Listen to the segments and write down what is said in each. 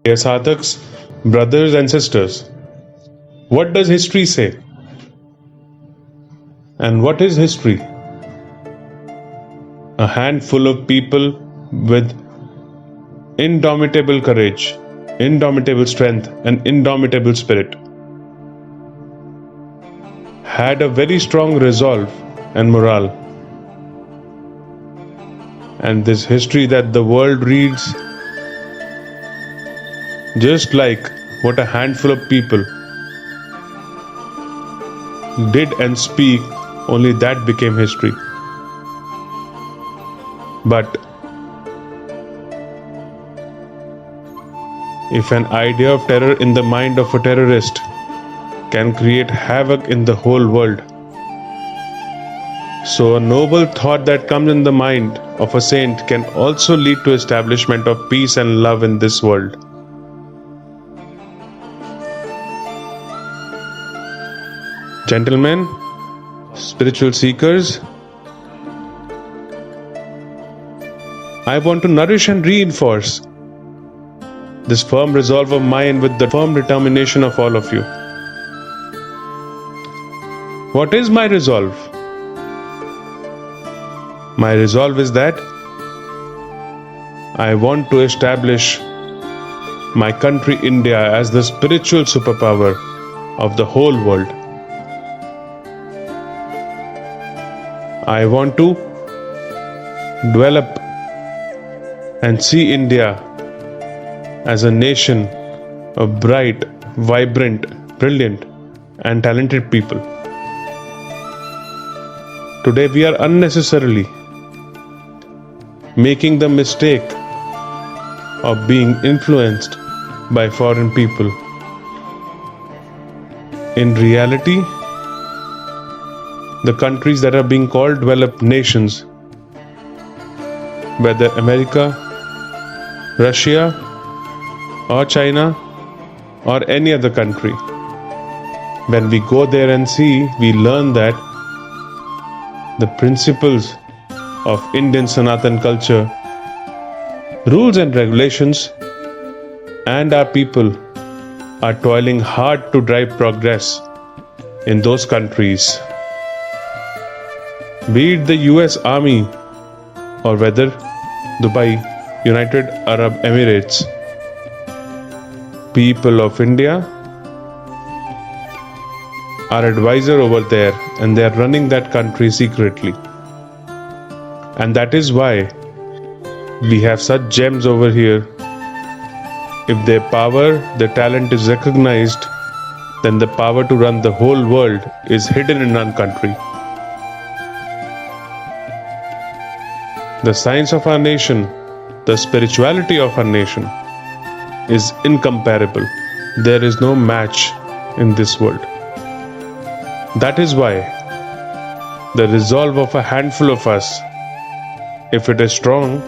Dear Sarthaks, brothers and sisters, what does history say? And what is history? A handful of people with indomitable courage, indomitable strength, and indomitable spirit had a very strong resolve and morale. And this history that the world reads, just like what a handful of people did and speak, only that became history. But if an idea of terror in the mind of a terrorist can create havoc in the whole world, so a noble thought that comes in the mind of a saint can also lead to establishment of peace and love in this world. Gentlemen, spiritual seekers, I want to nourish and reinforce this firm resolve of mine with the firm determination of all of you. What is my resolve? My resolve is that I want to establish my country India as the spiritual superpower of the whole world. I want to develop and see India as a nation of bright, vibrant, brilliant, and talented people. Today we are unnecessarily making the mistake of being influenced by foreign people. In reality, the countries that are being called developed nations, whether America, Russia, or China, or any other country, when we go there and see, we learn that the principles of Indian Sanatan culture, rules and regulations, and our people are toiling hard to drive progress in those countries. Be it the US Army or whether Dubai, United Arab Emirates, people of India are advisor over there and they are running that country secretly. And that is why we have such gems over here. If their power, their talent is recognized, then the power to run the whole world is hidden in one country. The science of our nation, the spirituality of our nation is incomparable. There is no match in this world. That is why the resolve of a handful of us, if it is strong,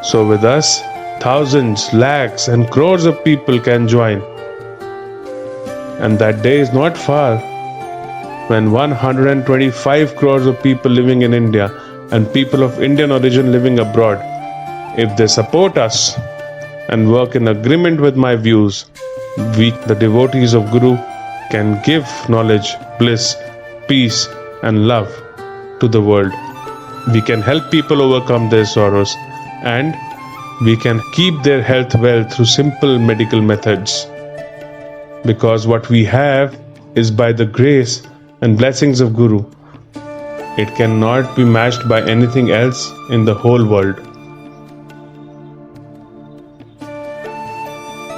so with us, thousands, lakhs, and crores of people can join. And that day is not far when 125 crores of people living in India and people of Indian origin living abroad, if they support us and work in agreement with my views, we, the devotees of Guru, can give knowledge, bliss, peace, and love to the world. We can help people overcome their sorrows, and we can keep their health well through simple medical methods. Because what we have is by the grace and blessings of Guru. It cannot be matched by anything else in the whole world.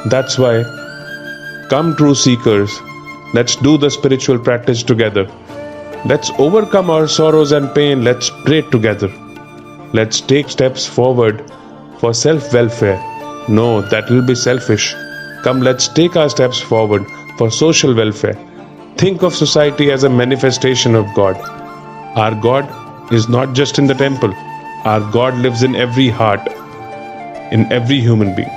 That's why, come true seekers, let's do the spiritual practice together. Let's overcome our sorrows and pain. Let's pray together. Let's take steps forward for self-welfare. No, that will be selfish. Come, let's take our steps forward for social welfare. Think of society as a manifestation of God. Our God is not just in the temple. Our God lives in every heart, in every human being.